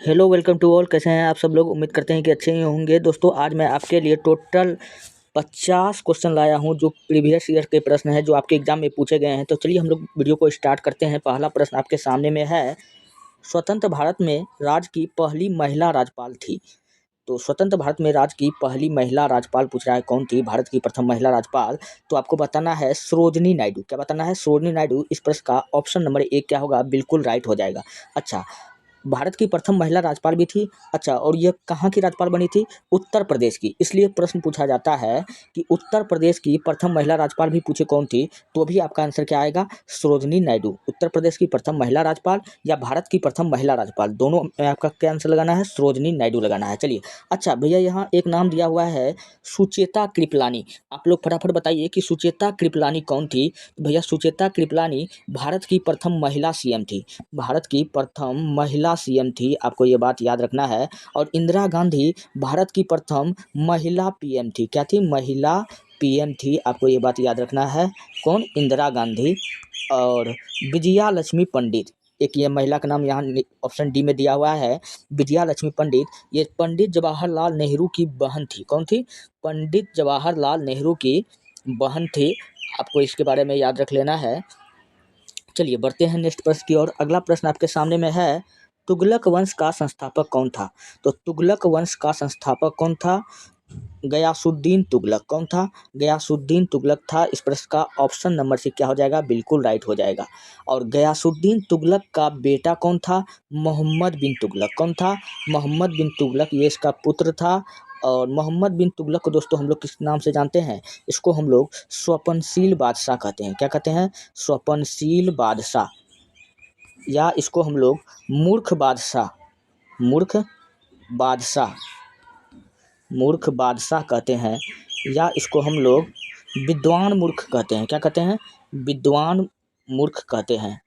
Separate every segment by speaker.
Speaker 1: Hello welcome to all. कैसे हैं आप सब लोग? उम्मीद करते हैं कि अच्छे ही होंगे। दोस्तों आज मैं आपके लिए टोटल 50 क्वेश्चन लाया हूं जो प्रीवियस ईयर के प्रश्न हैं जो आपके एग्जाम में पूछे गए हैं। तो चलिए हम लोग वीडियो को स्टार्ट करते हैं। पहला प्रश्न आपके सामने में है, स्वतंत्र भारत में राज्य की पहली महिला राज्यपाल थी। तो स्वतंत्र भारत में राज्य की पहली महिला राज्यपाल पूछ रहा है, कौन थी भारत की प्रथम महिला राज्यपाल? तो आपको बताना है सरोजिनी नायडू। क्या बताना है? सरोजिनी नायडू। इस प्रश्न का ऑप्शन नंबर 1 क्या होगा? बिल्कुल राइट हो जाएगा। अच्छा, भारत की प्रथम महिला राज्यपाल भी थी। अच्छा, और यह कहाँ की राज्यपाल बनी थी? उत्तर प्रदेश की। इसलिए प्रश्न पूछा जाता है कि उत्तर प्रदेश की प्रथम महिला राज्यपाल भी पूछे कौन थी, तो भी आपका आंसर क्या आएगा? सरोजिनी नायडू। उत्तर प्रदेश की प्रथम महिला राज्यपाल या भारत की प्रथम महिला राज्यपाल, दोनों में आपका क्या आंसर लगाना है? सरोजिनी नायडू लगाना है। चलिए, अच्छा भैया यहाँ एक नाम दिया हुआ है सुचेता कृपलानी। आप लोग फटाफट बताइए कि सुचेता कृपलानी कौन थी? भैया सुचेता कृपलानी भारत की प्रथम महिला सीएम थी। भारत की प्रथम महिला सीएम थी, आपको ये बात याद रखना है। और इंदिरा गांधी भारत की प्रथम महिला पीएम थी। क्या थी? महिला पीएम थी। आपको ये बात याद रखना है। कौन? इंदिरा गांधी। और विजया लक्ष्मी पंडित, एक ये महिला का नाम यहाँ ऑप्शन डी में दिया हुआ है, विजया लक्ष्मी पंडित। ये पंडित जवाहरलाल नेहरू की बहन थी। कौन थी? पंडित जवाहरलाल नेहरू की बहन थी। आपको इसके बारे में याद रख लेना है। चलिए बढ़ते हैं नेक्स्ट प्रश्न की ओर। अगला प्रश्न आपके सामने में है, तुगलक वंश का संस्थापक कौन था? तो तुगलक वंश का संस्थापक कौन था? गयासुद्दीन तुगलक। कौन था? गयासुद्दीन तुगलक था। इस प्रश्न का ऑप्शन नंबर से क्या हो जाएगा? बिल्कुल राइट हो जाएगा। और गयासुद्दीन तुगलक का बेटा कौन था? मोहम्मद बिन तुगलक। कौन था? मोहम्मद बिन तुगलक, ये इसका पुत्र था। और मोहम्मद बिन तुगलक को दोस्तों हम लोग किस नाम से जानते हैं? इसको हम लोग स्वपनशील बादशाह कहते हैं। क्या कहते हैं? स्वपनशील बादशाह, या इसको हम लोग मूर्ख बादशाह, मूर्ख बादशाह, मूर्ख बादशाह कहते हैं। या इसको हम लोग विद्वान मूर्ख कहते हैं। क्या कहते हैं? विद्वान मूर्ख कहते हैं।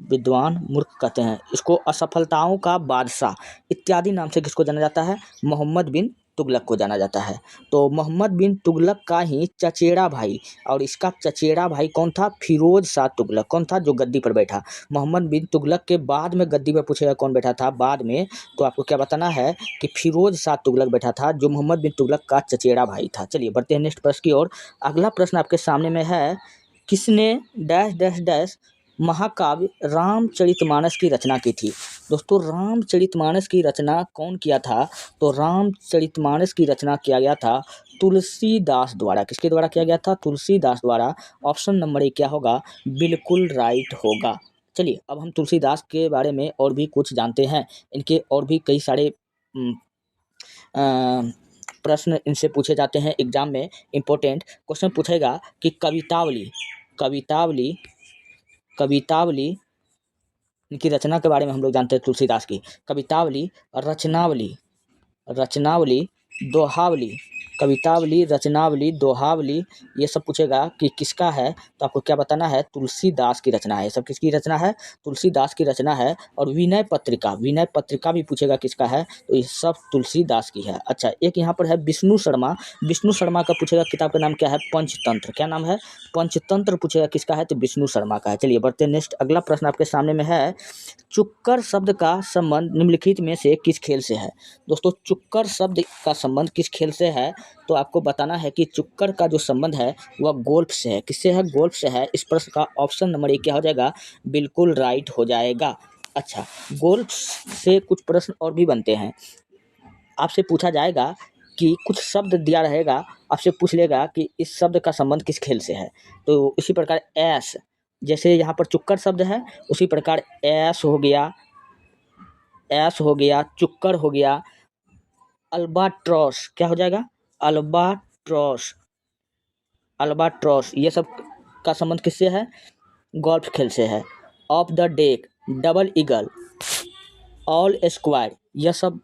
Speaker 1: विद्वान मूर्ख कहते हैं। इसको असफलताओं का बादशाह इत्यादि नाम से किसको जाना जाता है? मोहम्मद बिन तुगलक को जाना जाता है। तो मोहम्मद बिन तुगलक का ही चचेरा भाई, और इसका चचेरा भाई कौन था? फिरोज शाह तुगलक। कौन था? जो गद्दी पर बैठा। मोहम्मद बिन तुगलक के बाद में गद्दी पर पूछेगा कौन बैठा था बाद में, तो आपको क्या बताना है कि फिरोज शाह तुगलक बैठा था, जो मोहम्मद बिन तुगलक का चचेरा भाई था। चलिए बढ़ते हैं नेक्स्ट प्रश्न की ओर। अगला प्रश्न आपके सामने में है, किसने डैश डैश डैश महाकाव्य रामचरितमानस की रचना की थी? दोस्तों रामचरितमानस की रचना कौन किया था? तो रामचरितमानस की रचना किया गया था तुलसीदास द्वारा। किसके द्वारा किया गया था? तुलसीदास द्वारा। ऑप्शन नंबर 1 क्या होगा? बिल्कुल राइट होगा। चलिए अब हम तुलसीदास के बारे में और भी कुछ जानते हैं। इनके और भी कई सारे प्रश्न इनसे पूछे जाते हैं एग्जाम में। इंपॉर्टेंट क्वेश्चन पूछेगा कि कवितावली, कवितावली, कवितावली इनकी रचना के बारे में हम लोग जानते हैं तुलसीदास की। कवितावली, रचनावली, रचनावली, दोहावली, कवितावली, रचनावली, दोहावली, ये सब पूछेगा कि किसका है, तो आपको क्या बताना है? तुलसीदास की रचना है। ये सब किसकी रचना है? तुलसीदास की रचना है। और विनय पत्रिका, विनय पत्रिका भी पूछेगा किसका है, तो ये सब तुलसीदास की है। अच्छा, एक यहाँ पर है विष्णु शर्मा। विष्णु शर्मा का पूछेगा किताब का नाम क्या है? पंचतंत्र। क्या नाम है? पंचतंत्र पूछेगा किसका है, तो विष्णु शर्मा का है। चलिए बढ़ते हैं नेक्स्ट। अगला प्रश्न आपके सामने में है, चुक्कर शब्द का संबंध निम्नलिखित में से किस खेल से है? दोस्तों चुक्कर शब्द का संबंध किस खेल से है, तो आपको बताना है कि चुक्कर का जो संबंध है वह गोल्फ से है। किससे है? गोल्फ से है। इस प्रश्न का ऑप्शन नंबर 1 क्या हो जाएगा? बिल्कुल राइट हो जाएगा। अच्छा, गोल्फ से कुछ प्रश्न और भी बनते हैं। आपसे पूछा जाएगा कि कुछ शब्द दिया रहेगा, आपसे पूछ लेगा कि इस शब्द का संबंध किस खेल से है। तो इसी प्रकार ऐश, जैसे यहाँ पर चुक्कर शब्द है, उसी प्रकार ऐश हो गया, ऐश हो गया, चुक्कर हो गया, अल्बाट्रॉस क्या हो जाएगा? अल्बाट्रॉस, अल्बाट्रॉस, ये सब का संबंध किससे है? गोल्फ खेल से है। Of the deck, double eagle, all square, यह सब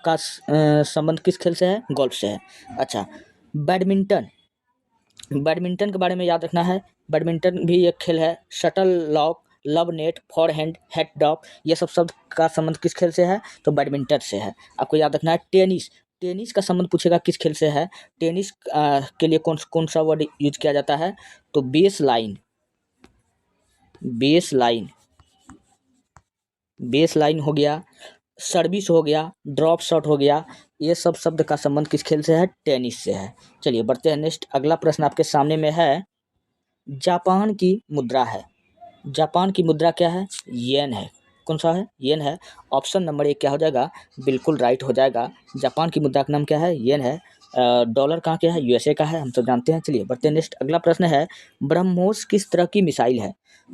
Speaker 1: का संबंध किस खेल से है? गोल्फ से है। अच्छा, बैडमिंटन, बैडमिंटन के बारे में याद रखना है। बैडमिंटन भी एक खेल है। Shuttlecock, love net, forehand, head drop, ये सब शब्द का संबंध किस खेल से है? तो बैडमिंटन से है। आपको याद रखना है। टेनिस, टेनिस का संबंध पूछेगा किस खेल से है? टेनिस के लिए कौन कौन सा वर्ड यूज किया जाता है? तो base line, base line, base line हो गया, सर्विस हो गया, ड्रॉप शॉट हो गया, ये सब शब्द का संबंध किस खेल से है? टेनिस से है। चलिए बढ़ते हैं नेक्स्ट। अगला प्रश्न आपके सामने में है, जापान की मुद्रा है, जापान की मुद्रा क्या है? येन है। कौन सा है? येन है। ऑप्शन नंबर 1 क्या हो जाएगा? बिल्कुल राइट हो जाएगा। जापान की मुद्रा का नाम क्या है? येन है। डॉलर कहाँ के है? यूएसए का है, हम सब जानते हैं। चलिए बढ़ते हैं नेक्स्ट। अगला प्रश्न है, ब्रह्मोस किस तरह की मिसाइल है?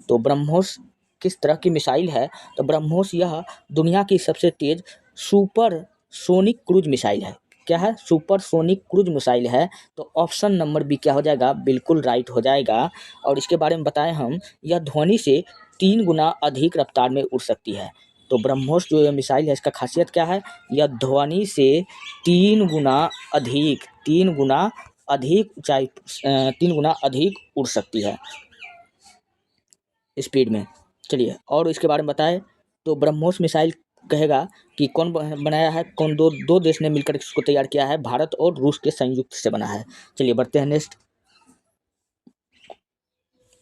Speaker 1: तो ब्रह्मोस किस तरह की मिसाइल है? तो ब्रह्मोस यह दुनिया की सबसे तेज सुपर सोनिक क्रूज मिसाइल है। क्या है? सुपर सोनिक क्रूज मिसाइल है। तो ऑप्शन नंबर बी क्या हो जाएगा? बिल्कुल राइट हो जाएगा। और इसके बारे में बताएं हम, यह ध्वनि से 3 गुना अधिक रफ्तार में उड़ सकती है। तो ब्रह्मोस जो ये मिसाइल है, इसका खासियत क्या है? यह ध्वनि से 3 गुना अधिक 3 गुना अधिक ऊंचाई 3 गुना अधिक उड़ सकती है स्पीड में। चलिए और इसके बारे में बताएं, तो ब्रह्मोस मिसाइल कहेगा कि कौन बनाया है? कौन? दो देश ने मिलकर इसको तैयार किया है, भारत और रूस के संयुक्त से बना है। चलिए बढ़ते हैं नेक्स्ट।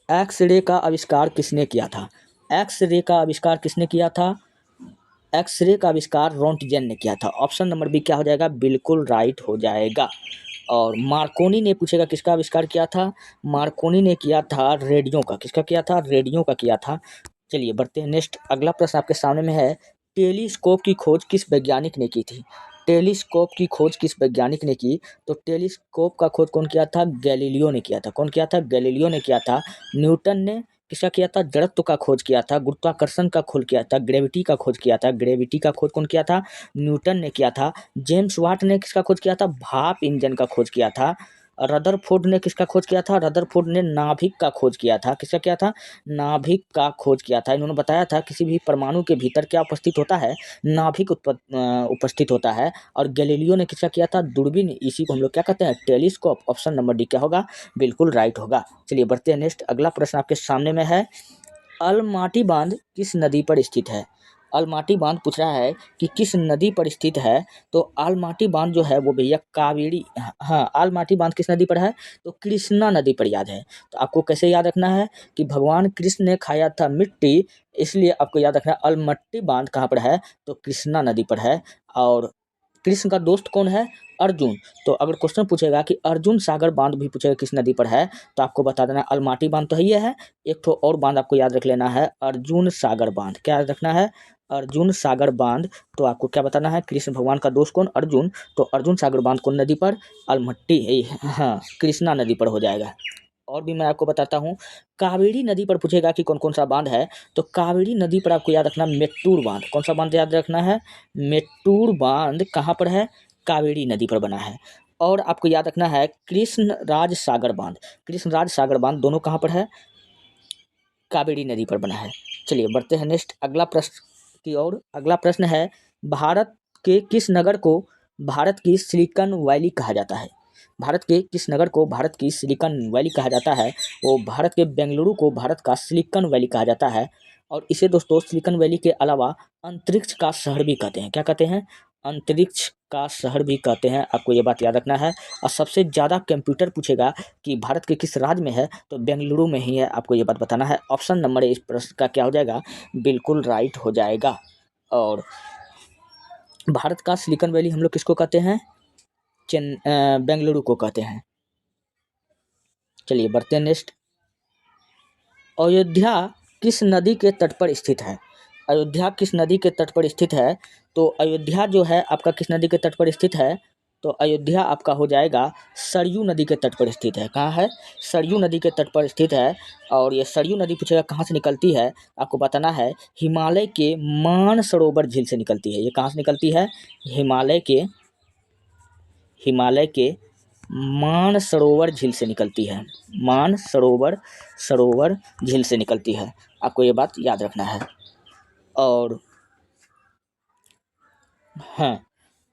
Speaker 1: एक्स-रे का आविष्कार किसने किया था? एक्स-रे का आविष्कार किसने किया था? एक्स-रे का आविष्कार रोंटगेन ने किया था। ऑप्शन नंबर बी क्या हो जाएगा? बिल्कुल राइट हो जाएगा। और मार्कोनी ने पूछेगा किसका आविष्कार किया था? मार्कोनी ने किया था रेडियो का। किसका किया था? रेडियो का किया था। चलिए बढ़ते हैं नेक्स्ट। अगला प्रश्न आपके सामने में है, टेलीस्कोप की खोज किस वैज्ञानिक ने की थी? टेलीस्कोप की खोज किस वैज्ञानिक ने की? तो टेलीस्कोप का खोज कौन किया था? गैलीलियो ने किया था। कौन किया था? गैलीलियो ने किया था। न्यूटन ने किसका किया था? जड़त्व का खोज किया था। गुरुत्वाकर्षण का खोज किया था। ग्रेविटी का खोज किया था। ग्रेविटी का खोज कौन किया था? न्यूटन ने किया था। जेम्स वाट ने किसका खोज किया था? भाप इंजन का खोज किया था। रदरफोर्ड ने किसका खोज किया था? रदरफोर्ड ने नाभिक का खोज किया था। किसका किया था? नाभिक का खोज किया था। इन्होंने बताया था किसी भी परमाणु के भीतर क्या उपस्थित होता है? नाभिक उपस्थित होता है। और गैलीलियो ने किसका किया था? दूरबीन। इसी को हम लोग क्या कहते हैं? टेलीस्कोप। ऑप्शन नंबर डी क्या होगा? बिल्कुल राइट होगा। चलिए बढ़ते हैं नेक्स्ट। अगला प्रश्न आपके सामने में है, अलमाटी बांध किस नदी पर स्थित है? अलमाटी बांध पूछ रहा है कि किस नदी पर स्थित है। तो अलमाटी बांध जो है वो भैया कावेरी, हाँ, अलमाटी बांध किस नदी पर है? तो कृष्णा नदी पर याद है। तो आपको कैसे याद रखना है कि भगवान कृष्ण ने खाया था मिट्टी, इसलिए आपको याद रखना है अलमट्टी बांध कहाँ पर है? तो कृष्णा नदी पर है। और कृष्ण का दोस्त कौन है? अर्जुन। तो अगर क्वेश्चन पूछेगा कि अर्जुन सागर बांध भी पूछेगा किस नदी पर है, तो आपको बता देना अलमाटी बांध तो है, ये है। एक तो और बांध आपको याद रख लेना है, अर्जुन सागर बांध। क्या याद रखना है? अर्जुन सागर बांध। तो आपको क्या बताना है? कृष्ण भगवान का दोस्त कौन? अर्जुन। तो अर्जुन सागर बांध कौन नदी पर? अलमट्टी, हाँ, कृष्णा नदी पर हो जाएगा। और भी मैं आपको बताता हूँ, कावेरी नदी पर पूछेगा कि कौन कौन सा बांध है। तो कावेरी नदी पर आपको याद रखना मेट्टूर बांध। कौन सा बांध याद रखना है? मेट्टूर बांध कहाँ पर है? कावेरी नदी पर बना है। और आपको याद रखना है कृष्णराज सागर बांध। कृष्णराज सागर बांध दोनों कहाँ पर है? कावेरी नदी पर बना है। चलिए बढ़ते हैं नेक्स्ट अगला प्रश्न की ओर। अगला प्रश्न है, भारत के किस नगर को भारत की सिलिकॉन वैली कहा जाता है? भारत के किस नगर को भारत की सिलिकॉन वैली कहा जाता है? वो भारत के बेंगलुरु को भारत का सिलिकॉन वैली कहा जाता है। और इसे दोस्तों सिलिकॉन वैली के अलावा अंतरिक्ष का शहर भी कहते हैं। क्या कहते हैं? अंतरिक्ष का शहर भी कहते हैं। आपको ये बात याद रखना है। और सबसे ज़्यादा कंप्यूटर पूछेगा कि भारत के किस राज्य में है, तो बेंगलुरु में ही है। आपको ये बात बताना है। ऑप्शन नंबर इस प्रश्न का क्या हो जाएगा? बिल्कुल राइट हो जाएगा। और भारत का सिलिकॉन वैली हम लोग किसको कहते हैं? बेंगलुरु को कहते हैं। चलिए बढ़ते हैं नेक्स्ट। अयोध्या किस नदी के तट पर स्थित है? अयोध्या किस नदी के तट पर स्थित है? तो अयोध्या जो है आपका किस नदी के तट पर स्थित है? तो अयोध्या आपका हो जाएगा सरयू नदी के तट पर स्थित है। कहाँ है? सरयू नदी के तट पर स्थित है। और ये सरयू नदी पूछेगा कहाँ से निकलती है, आपको बताना है हिमालय के मानसरोवर झील से निकलती है। ये कहाँ से निकलती है? हिमालय के मानसरोवर झील से निकलती है। सरोवर झील से निकलती है। आपको ये बात याद रखना है। और हाँ,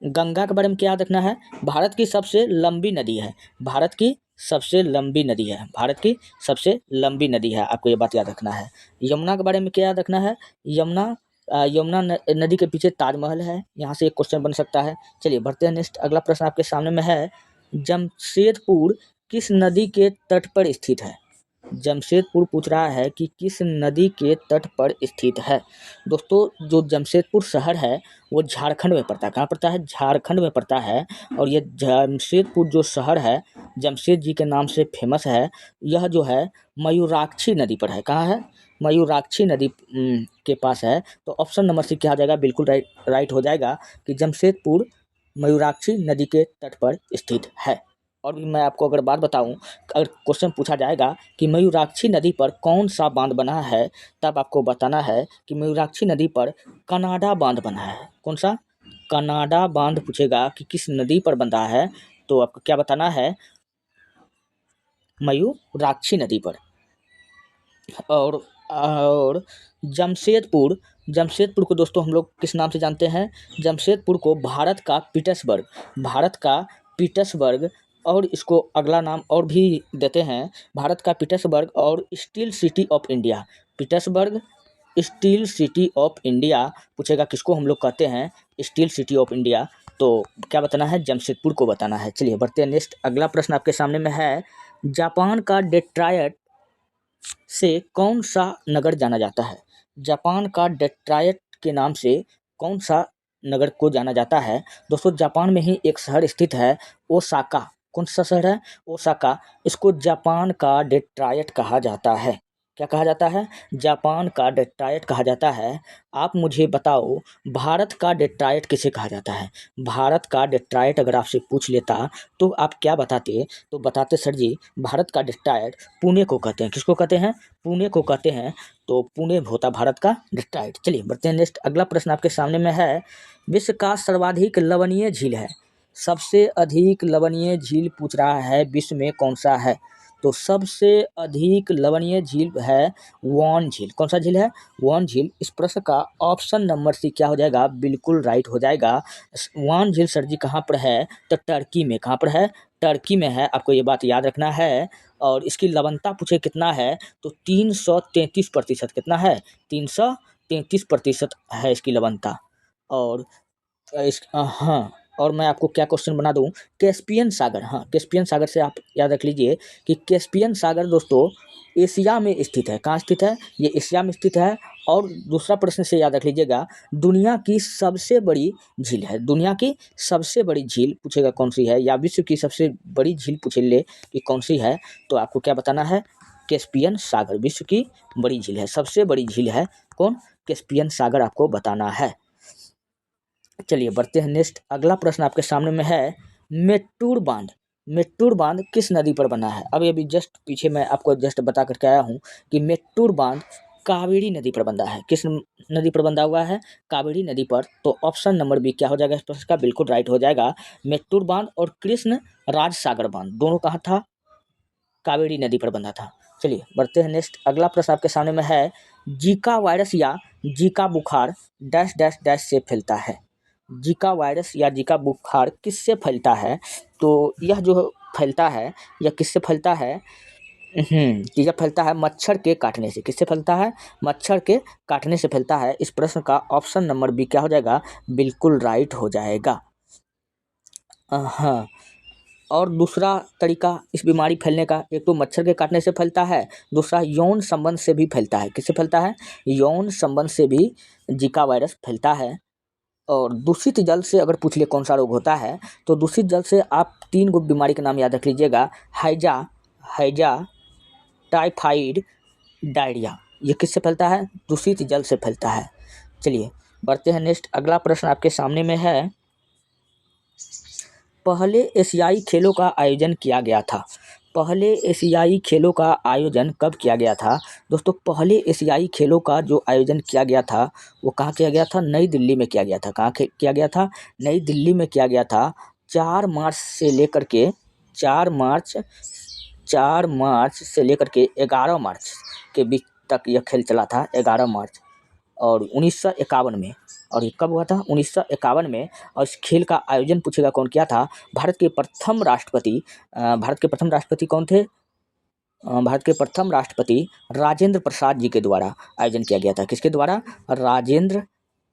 Speaker 1: गंगा के बारे में क्या याद रखना है? भारत की सबसे लंबी नदी है। भारत की सबसे लंबी नदी है। भारत की सबसे लंबी नदी है। आपको ये बात याद रखना है। यमुना के बारे में क्या याद रखना है? यमुना नदी के पीछे ताजमहल है। यहाँ से एक क्वेश्चन बन सकता है। चलिए बढ़ते हैं नेक्स्ट। अगला प्रश्न आपके सामने में है, जमशेदपुर किस नदी के तट पर स्थित है? जमशेदपुर पूछ रहा है कि किस नदी के तट पर स्थित है। दोस्तों जो जमशेदपुर शहर है वो झारखंड में पड़ता है। कहाँ पड़ता है? झारखंड में पड़ता है। और ये जमशेदपुर जो शहर है जमशेद जी के नाम से फेमस है। यह जो है मयूराक्षी नदी पर है। कहाँ है? मयूराक्षी नदी के पास है। तो ऑप्शन नंबर सी क्या हो जाएगा? बिल्कुल राइट हो जाएगा कि जमशेदपुर मयूराक्षी नदी के तट पर स्थित है। और भी मैं आपको अगर बात बताऊं, अगर क्वेश्चन पूछा जाएगा कि मयूराक्षी नदी पर कौन सा बांध बना है, तब आपको बताना है कि मयूराक्षी नदी पर कनाडा बांध बना है। कौन सा? कनाडा बांध पूछेगा कि किस नदी पर बंधा है, तो आपको क्या बताना है? मयूराक्षी नदी पर। और जमशेदपुर को दोस्तों हम लोग किस नाम से जानते हैं? जमशेदपुर को भारत का पीटर्सबर्ग और इसको अगला नाम और भी देते हैं, भारत का पीटर्सबर्ग और steel city of India. Petersburg steel city of India पूछेगा किसको हम लोग कहते हैं? Steel city of India. तो क्या बताना है? जमशेदपुर को बताना है। चलिए बढ़ते हैं नेक्स्ट। अगला प्रश्न आपके सामने में है, जापान का डेट्रॉयट से कौन सा नगर जाना जाता है? जापान का डेट्रॉयट के नाम से कौन सा नगर को जाना जाता है? दोस्तों जापान में ही एक शहर स्थित है, ओसाका। कौन सा शहर है? ओसाका। इसको जापान का डेट्रॉयट कहा जाता है। क्या कहा जाता है? जापान का डेट्रॉयट कहा जाता है। आप मुझे बताओ, भारत का डेट्रॉयट किसे कहा जाता है? भारत का डेट्रॉयट अगर आपसे पूछ लेता तो आप क्या बताते? तो बताते सर जी भारत का डेट्रॉयट पुणे को कहते हैं। किसको कहते हैं? पुणे को कहते हैं। तो पुणे होता भारत का डेट्रॉयट। चलिए बढ़ते हैं नेक्स्ट। अगला प्रश्न आपके सामने में है, विश्व का सर्वाधिक लवणीय झील है। सबसे अधिक लवणीय झील पूछ रहा है, विश्व में कौन सा है? तो सबसे अधिक लवणीय झील है वॉन झील। कौन सा झील है? वॉन झील। इस प्रश्न का ऑप्शन नंबर सी क्या हो जाएगा? बिल्कुल राइट हो जाएगा। वॉन झील सर जी कहाँ पर है? तो टर्की में। कहाँ पर है? टर्की में है। आपको ये बात याद रखना है। और इसकी लवणता पूछे कितना है, तो 333%। कितना है? 333% है इसकी लवणता। और हाँ, और मैं आपको क्या क्वेश्चन बना दूं, कैस्पियन सागर। हाँ, कैस्पियन सागर से आप याद रख लीजिए कि कैस्पियन सागर दोस्तों एशिया में स्थित है। कहाँ स्थित है? ये एशिया में स्थित है। और दूसरा प्रश्न से याद रख लीजिएगा, दुनिया की सबसे बड़ी झील है। दुनिया की सबसे बड़ी झील पूछेगा कौन सी है, या विश्व की सबसे बड़ी झील पूछ ले कि कौन सी है, तो आपको क्या बताना है? कैस्पियन सागर विश्व की बड़ी झील है, सबसे बड़ी झील है। कौन? कैस्पियन सागर आपको बताना है। चलिए बढ़ते हैं नेक्स्ट। अगला प्रश्न आपके सामने में है, मेट्टूर बांध। मेट्टूर बांध किस नदी पर बना है? अभी अभी जस्ट पीछे मैं आपको जस्ट बता करके आया हूँ कि मेट्टूर बांध कावेरी नदी पर बंधा है। किस नदी पर बंधा हुआ है? कावेरी नदी पर। तो ऑप्शन नंबर बी क्या हो जाएगा इस प्रश्न का? बिल्कुल राइट हो जाएगा। मेट्टूर बांध और कृष्ण राज सागर बांध दोनों कहाँ था? कावेरी नदी पर बंधा था। चलिए बढ़ते हैं नेक्स्ट। अगला प्रश्न आपके सामने में है, जीका वायरस या जीका बुखार डैश डैश डैश से फैलता है। जीका वायरस या जीका बुखार किससे फैलता है? तो यह जो फैलता है, यह किससे फैलता है? यह फैलता है मच्छर के काटने से। किससे फैलता है? मच्छर के काटने से फैलता है। इस प्रश्न का ऑप्शन नंबर बी क्या हो जाएगा? बिल्कुल राइट हो जाएगा। हाँ, और दूसरा तरीका इस बीमारी फैलने का, एक तो मच्छर के काटने से फैलता है, दूसरा यौन संबंध से भी फैलता है। किससे फैलता है? यौन संबंध से भी जीका वायरस फैलता है। और दूषित जल से अगर पूछ ले कौन सा रोग होता है, तो दूषित जल से आप 3 गो बीमारी का नाम याद रख लीजिएगा, हैजा, टाइफाइड, डायरिया। ये किससे फैलता है? दूषित जल से फैलता है। चलिए बढ़ते हैं नेक्स्ट। अगला प्रश्न आपके सामने में है, पहले एशियाई खेलों का आयोजन किया गया था। पहले एशियाई खेलों का आयोजन कब किया गया था? दोस्तों पहले एशियाई खेलों का जो आयोजन किया गया था वो कहाँ किया गया था? नई दिल्ली में किया गया था। कहाँ किया गया था? नई दिल्ली में किया गया था। 4 मार्च से लेकर के 11 मार्च के बीच तक यह खेल चला था। 11 मार्च और 1951 में। और ये कब हुआ था? 1951 में। और इस खेल का आयोजन पूछेगा कौन किया था? भारत के प्रथम राष्ट्रपति कौन थे? भारत के प्रथम राष्ट्रपति राजेंद्र प्रसाद जी के द्वारा आयोजन किया गया था। किसके द्वारा? राजेंद्र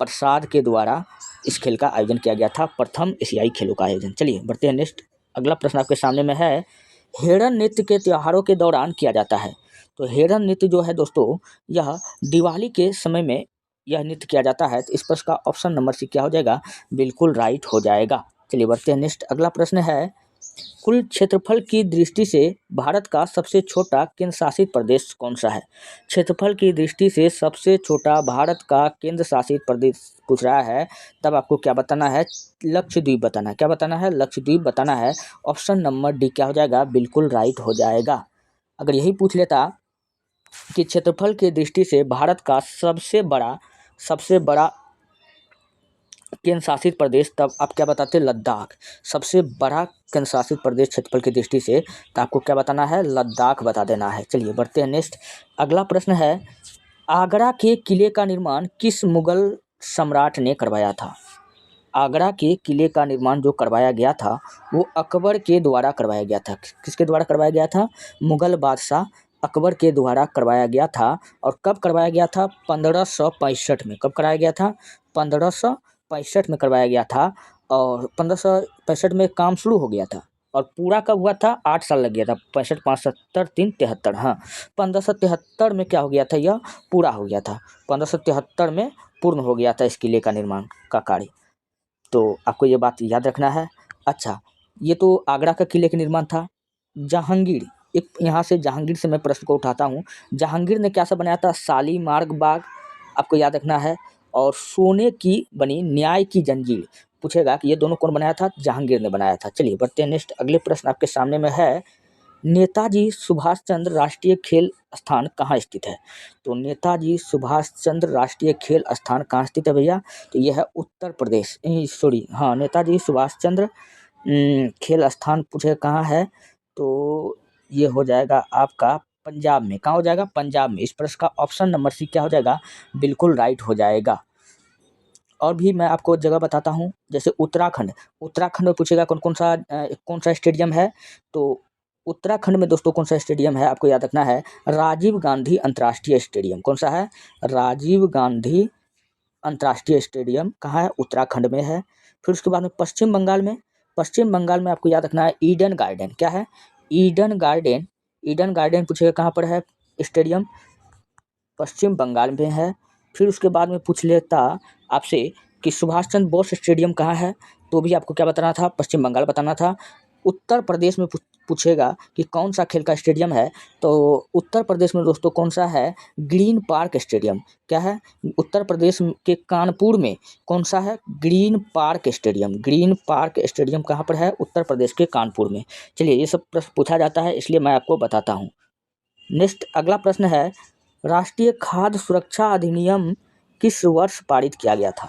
Speaker 1: प्रसाद के द्वारा इस खेल का आयोजन किया गया था, प्रथम एशियाई खेलों का आयोजन। चलिए बढ़ते हैं नेक्स्ट। अगला प्रश्न आपके सामने में है, हेड़न नृत्य के त्योहारों के दौरान किया जाता है। तो हेरन नृत्य जो है दोस्तों, यह दिवाली के समय में यह नृत्य किया जाता है। तो इस प्रश्न का ऑप्शन नंबर सी क्या हो जाएगा, बिल्कुल राइट हो जाएगा। चलिए बढ़ते हैं नेक्स्ट। अगला प्रश्न है, कुल क्षेत्रफल की दृष्टि से भारत का सबसे छोटा केंद्र शासित प्रदेश कौन सा है? क्षेत्रफल की दृष्टि से सबसे छोटा भारत का केंद्र शासित प्रदेश पूछ रहा है, तब आपको क्या बताना है, लक्षद्वीप बताना है। क्या बताना है, लक्षद्वीप बताना है। ऑप्शन नंबर डी क्या हो जाएगा, बिल्कुल राइट हो जाएगा। अगर यही पूछ लेता कि क्षेत्रफल की दृष्टि से भारत का सबसे बड़ा केंद्र शासित प्रदेश, तब आप क्या बताते, लद्दाख। सबसे बड़ा केंद्र शासित प्रदेश क्षेत्रफल की दृष्टि से, तो आपको क्या बताना है, लद्दाख बता देना है। चलिए बढ़ते हैं नेक्स्ट। अगला प्रश्न है, आगरा के किले का निर्माण किस मुगल सम्राट ने करवाया था? आगरा के किले का निर्माण जो करवाया गया था वो अकबर के द्वारा करवाया गया था। किसके द्वारा करवाया गया था? मुगल बादशाह अकबर के द्वारा करवाया गया था। और कब करवाया गया था? 1565 में। कब कराया गया था? 1565 में करवाया गया था। और 1565 में काम शुरू हो गया था और पूरा कब हुआ था? 8 साल लग गया था। 65, 5, 70, 3, 73। हाँ, 1573 में क्या हो गया था? यह पूरा हो गया था। 1573 में पूर्ण हो गया था इस किले का निर्माण का कार्य। तो आपको ये बात याद रखना है। अच्छा, ये तो आगरा का किले का निर्माण था। जहांगीर, एक यहाँ से जहांगीर से मैं प्रश्न को उठाता हूँ। जहांगीर ने क्या सा बनाया था? शालीमार बाग, आपको याद रखना है। और सोने की बनी न्याय की जंजीर पूछेगा कि ये दोनों कौन बनाया था? जहांगीर ने बनाया था। चलिए बढ़ते हैं नेक्स्ट। अगले प्रश्न आपके सामने में है, नेताजी सुभाष चंद्र राष्ट्रीय खेल स्थान कहाँ स्थित है? तो नेताजी सुभाष चंद्र राष्ट्रीय खेल स्थान कहाँ स्थित है भैया? तो यह है उत्तर प्रदेश, हाँ, नेताजी सुभाष चंद्र खेल स्थान पूछे कहाँ है? तो ये हो जाएगा आपका पंजाब में। कहाँ हो जाएगा? पंजाब में। इस प्रश्न का ऑप्शन नंबर सी क्या हो जाएगा, बिल्कुल राइट हो जाएगा। और भी मैं आपको जगह बताता हूँ, जैसे उत्तराखंड में पूछेगा कौन सा स्टेडियम है? तो उत्तराखंड में दोस्तों कौन सा स्टेडियम है, आपको याद रखना है, राजीव गांधी अंतर्राष्ट्रीय स्टेडियम। कौन सा है? राजीव गांधी अंतर्राष्ट्रीय स्टेडियम कहाँ है? उत्तराखंड में है। फिर उसके बाद में पश्चिम बंगाल में आपको याद रखना है ईडन गार्डन। क्या है? ईडन गार्डन पूछेगा कहाँ पर है स्टेडियम? पश्चिम बंगाल में है। फिर उसके बाद में पूछ लेता आपसे कि सुभाष चंद्र बोस स्टेडियम कहाँ है? तो भी आपको क्या बताना था? पश्चिम बंगाल बताना था। उत्तर प्रदेश में पूछेगा कि कौन सा खेल का स्टेडियम है? तो उत्तर प्रदेश में दोस्तों कौन सा है? Green park stadium. क्या है? उत्तर प्रदेश के कानपुर में कौन सा है? ग्रीन पार्क स्टेडियम कहाँ पर है? उत्तर प्रदेश के कानपुर में। चलिए, ये सब प्रश्न पूछा जाता है, इसलिए मैं आपको बताता हूँ। नेक्स्ट अगला प्रश्न है, राष्ट्रीय खाद्य सुरक्षा अधिनियम किस वर्ष पारित किया गया था?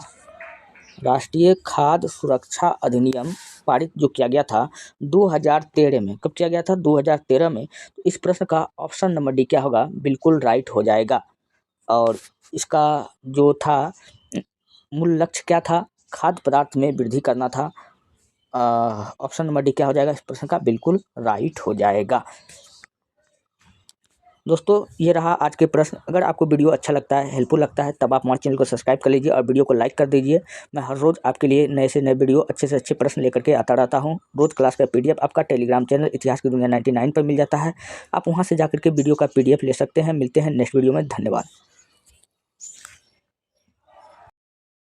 Speaker 1: राष्ट्रीय खाद्य सुरक्षा अधिनियम पारित जो किया गया था 2013 में। कब किया गया था? 2013 में। तो इस प्रश्न का ऑप्शन नंबर डी क्या होगा, बिल्कुल राइट हो जाएगा। और इसका जो था मूल लक्ष्य क्या था? खाद्य पदार्थ में वृद्धि करना था। ऑप्शन नंबर डी क्या हो जाएगा इस प्रश्न का, बिल्कुल राइट हो जाएगा। दोस्तों, ये रहा आज के प्रश्न। अगर आपको वीडियो अच्छा लगता है, हेल्पफुल लगता है, तब आप हमारे चैनल को सब्सक्राइब कर लीजिए और वीडियो को लाइक कर दीजिए। मैं हर रोज़ आपके लिए नए से नए वीडियो, अच्छे से अच्छे प्रश्न लेकर के आता रहता हूँ। रोज़ क्लास का PDF आपका टेलीग्राम चैनल इतिहास की दुनिया 99 पर मिल जाता है। आप वहाँ से जाकर के वीडियो का PDF ले सकते हैं। मिलते हैं नेक्स्ट वीडियो में। धन्यवाद।